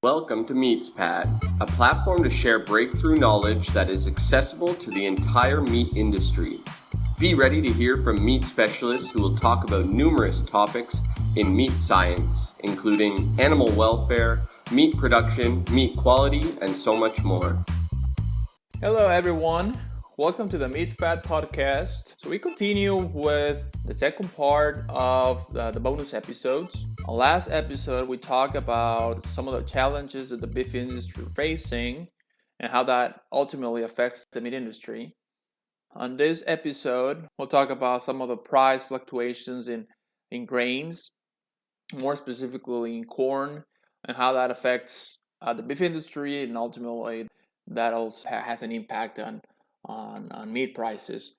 Welcome to MeatsPad, a platform to share breakthrough knowledge that is accessible to the entire meat industry. Be ready to hear from meat specialists who will talk about numerous topics in meat science, including animal welfare, meat production, meat quality, and so much more. Hello, everyone. Welcome to the MeatsPad podcast. So we continue with the second part of the bonus episodes. On last episode, we talked about some of the challenges that the beef industry is facing and how that ultimately affects the meat industry. On this episode, we'll talk about some of the price fluctuations in grains, more specifically in corn, and how that affects the beef industry, and ultimately that also has an impact on meat prices.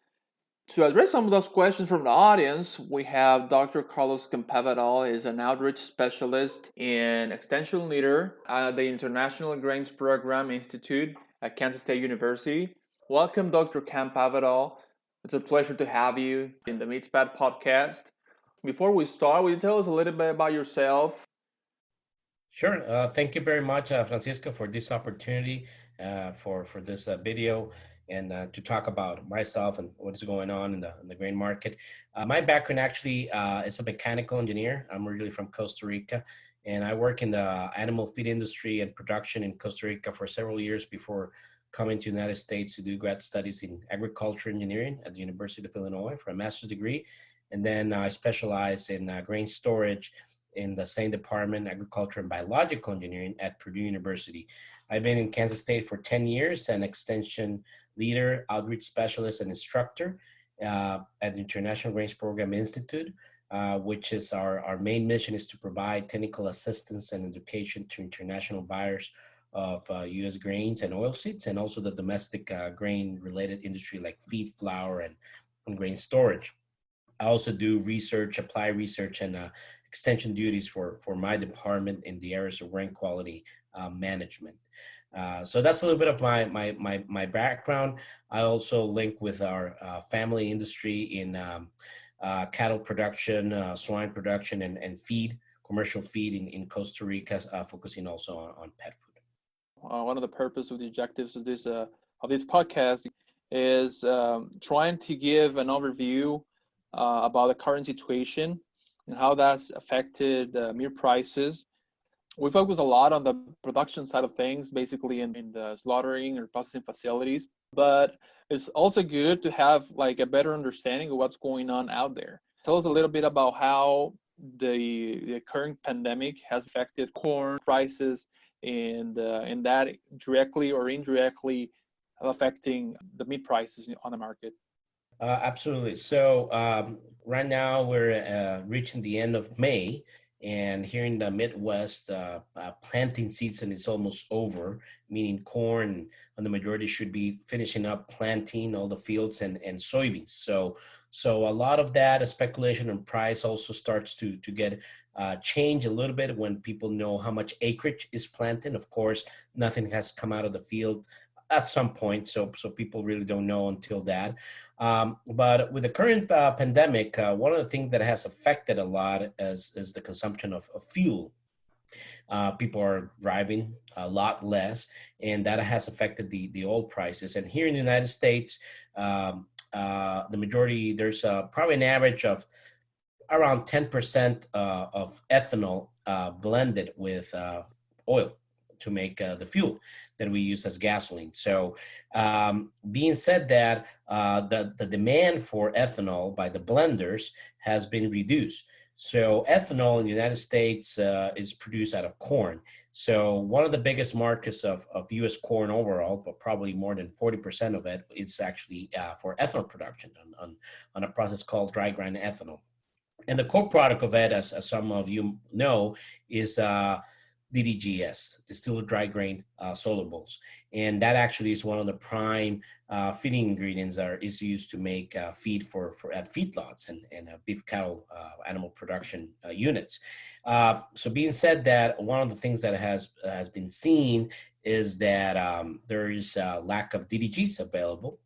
To address some of those questions from the audience, we have Dr. Carlos Campabadal. He is an outreach specialist and extension leader at the International Grains Program Institute at Kansas State University. Welcome, Dr. Campabadal. It's a pleasure to have you in the MeatsPad podcast. Before we start, will you tell us a little bit about yourself? Sure. Thank you very much, Francisco, for this opportunity for this video and to talk about myself and what's going on in the grain market. My background actually is a mechanical engineer. I'm originally from Costa Rica, and I work in the animal feed industry and production in Costa Rica for several years before coming to the United States to do grad studies in agriculture engineering at the University of Illinois for a master's degree. And then I specialize in grain storage in the same department, agriculture and biological engineering at Purdue University. I've been in Kansas State for 10 years, an extension leader, outreach specialist, and instructor at the International Grains Program Institute, which is our main mission is to provide technical assistance and education to international buyers of U.S. grains and oilseeds, and also the domestic grain-related industry like feed, flour, and grain storage. I also do research, apply research, and extension duties for my department in the areas of grain quality management. So that's a little bit of my background. I also link with our family industry in cattle production, swine production, and feed, commercial feed in Costa Rica, focusing also on pet food. One of the purpose of the objectives of this podcast is trying to give an overview about the current situation and how that's affected meat prices. We focus a lot on the production side of things, basically in the slaughtering or processing facilities, but it's also good to have like a better understanding of what's going on out there. Tell us a little bit about how the current pandemic has affected corn prices and that directly or indirectly affecting the meat prices on the market. Absolutely. So right now we're reaching the end of May, and here in the Midwest, planting season is almost over, meaning corn and the majority should be finishing up planting all the fields and soybeans. So a lot of that speculation and price also starts to get change a little bit when people know how much acreage is planted. Of course, nothing has come out of the field at some point, so people really don't know until that. But with the current pandemic, one of the things that has affected a lot is the consumption of fuel. People are driving a lot less, and that has affected the oil prices. And here in the United States, the majority, there's probably an average of around 10% of ethanol blended with oil to make the fuel that we use as gasoline. So being said that, the demand for ethanol by the blenders has been reduced. So ethanol in the United States is produced out of corn. So one of the biggest markets of U.S. corn overall, but probably more than 40% of it is actually for ethanol production on a process called dry grind ethanol. And the co-product of it, as some of you know, is DDGS, distilled dry grain solubles. And that actually is one of the prime feeding ingredients that is used to make feed for feedlots and beef cattle animal production units. So being said that, one of the things that has been seen is that there is a lack of DDGs available,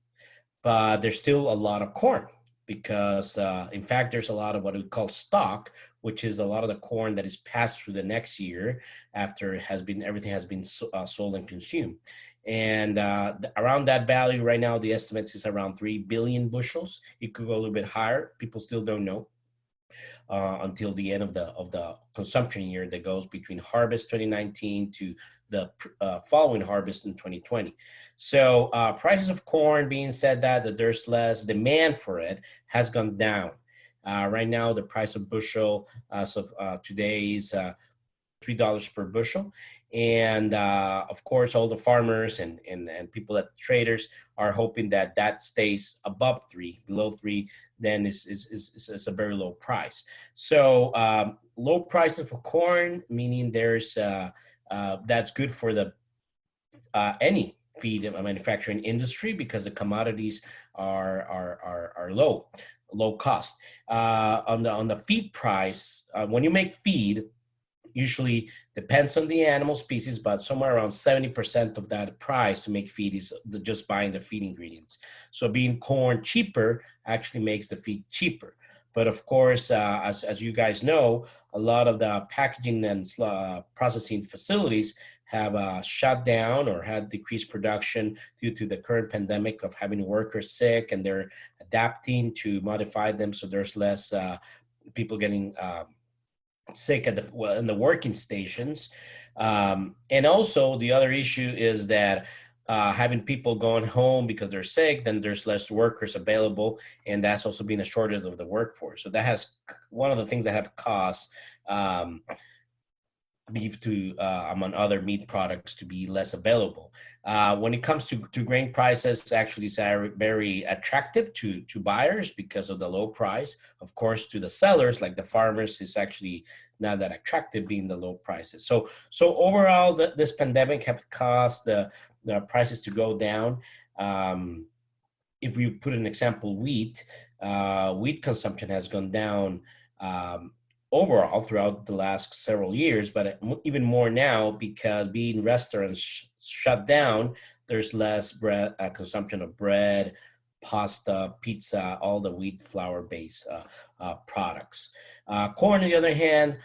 but there's still a lot of corn because in fact, there's a lot of what we call stock which is a lot of the corn that is passed through the next year after everything has been sold and consumed. And around that value right now, the estimates is around 3 billion bushels. It could go a little bit higher. People still don't know until the end of the consumption year that goes between harvest 2019 to the following harvest in 2020. So prices of corn, being said that there's less demand for it, has gone down. Right now, the price of bushel as of today is $3 per bushel. And of course, all the farmers and people at traders are hoping that that stays above 3. Below 3, then is a very low price. So low prices for corn, meaning there's that's good for the any feed manufacturing industry because the commodities are low cost. On the feed price, when you make feed, usually depends on the animal species, but somewhere around 70% of that price to make feed is just buying the feed ingredients. So being corn cheaper actually makes the feed cheaper. But of course, as you guys know, a lot of the packaging and processing facilities have shut down or had decreased production due to the current pandemic of having workers sick, and they're adapting to modify them so there's less people getting sick in the working stations. And also the other issue is that having people going home because they're sick, then there's less workers available, and that's also been a shortage of the workforce. So that has one of the things that have caused beef to among other meat products to be less available. When it comes to grain prices, actually it's very attractive to buyers because of the low price. Of course, to the sellers, like the farmers, is actually not that attractive being the low prices. So overall, this pandemic have caused the prices to go down. If we put an example, wheat consumption has gone down overall throughout the last several years, but even more now because being restaurants shut down, there's less consumption of bread, pasta, pizza, all the wheat flour-based products. Corn, on the other hand,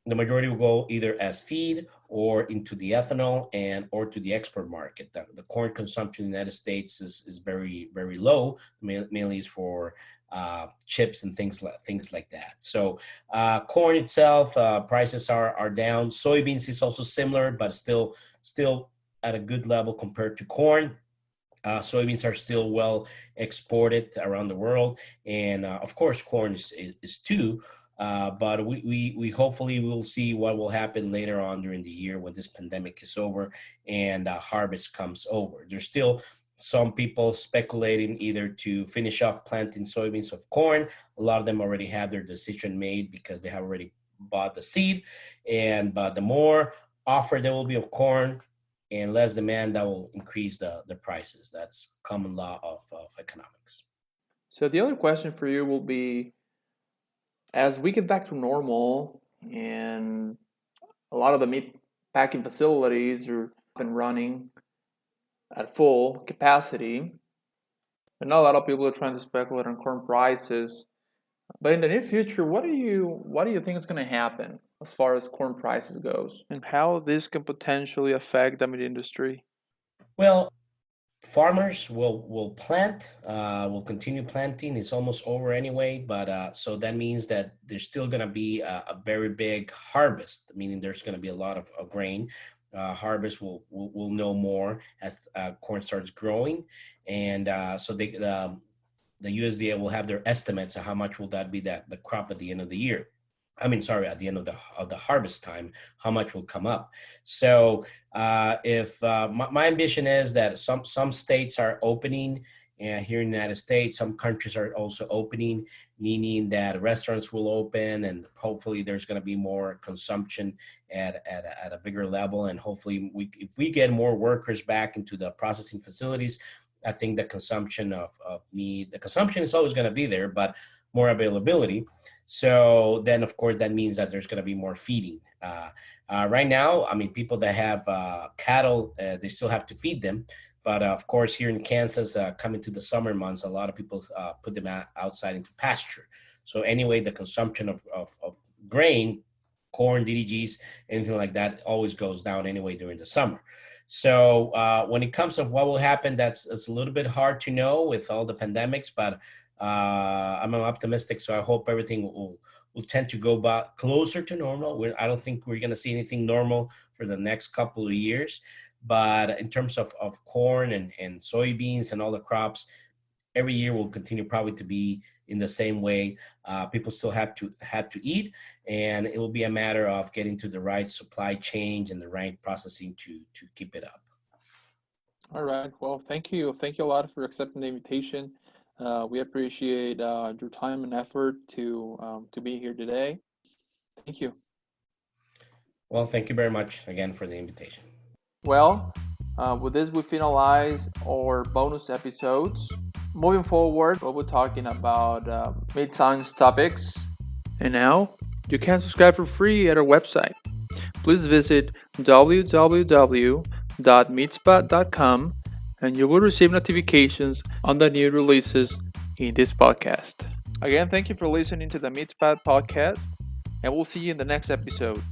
the majority will go either as feed or into the ethanol or to the export market. The corn consumption in the United States is very, very low, mainly is for chips and things like that. So corn itself, prices are down. Soybeans is also similar, but still at a good level compared to corn. Soybeans are still well exported around the world, and of course corn is too. But we hopefully will see what will happen later on during the year when this pandemic is over and harvest comes over. There's still some people speculating either to finish off planting soybeans of corn. A lot of them already have their decision made because they have already bought the seed. But the more offer there will be of corn and less demand, that will increase the prices. That's common law of economics. So the other question for you will be, as we get back to normal and a lot of the meat packing facilities are up and running at full capacity, and a lot of people are trying to speculate on corn prices. But in the near future, what do you think is going to happen as far as corn prices goes, and how this can potentially affect the meat industry? Well, farmers will plant, will continue planting. It's almost over anyway, but so that means that there's still going to be a very big harvest, meaning there's going to be a lot of grain. Harvest will know more as corn starts growing, and so the USDA will have their estimates of how much will that be the crop at the end of the year. At the end of the harvest time, how much will come up. So if my ambition is that some states are opening, and here in the United States, some countries are also opening, meaning that restaurants will open, and hopefully there's going to be more consumption at a bigger level. And hopefully, if we get more workers back into the processing facilities, I think the consumption of meat, the consumption is always going to be there, but more availability. So then, of course, that means that there's going to be more feeding. Right now, people that have cattle, they still have to feed them. But of course, here in Kansas, coming to the summer months, a lot of people put them outside into pasture. So anyway, the consumption of grain, corn, DDGs, anything like that always goes down anyway during the summer. So when it comes to what will happen, it's a little bit hard to know with all the pandemics, but I'm optimistic. So I hope everything will tend to go back closer to normal. I don't think we're going to see anything normal for the next couple of years. But in terms of corn and soybeans and all the crops, every year will continue probably to be in the same way. People still have to eat, and it will be a matter of getting to the right supply chain and the right processing to keep it up. All right. Well, thank you. Thank you a lot for accepting the invitation. We appreciate your time and effort to be here today. Thank you. Well, thank you very much again for the invitation. Well, with this, we finalize our bonus episodes. Moving forward, we'll be talking about mid-science topics. And now, you can subscribe for free at our website. Please visit www.meatspad.com and you will receive notifications on the new releases in this podcast. Again, thank you for listening to the MeatsPad podcast, and we'll see you in the next episode.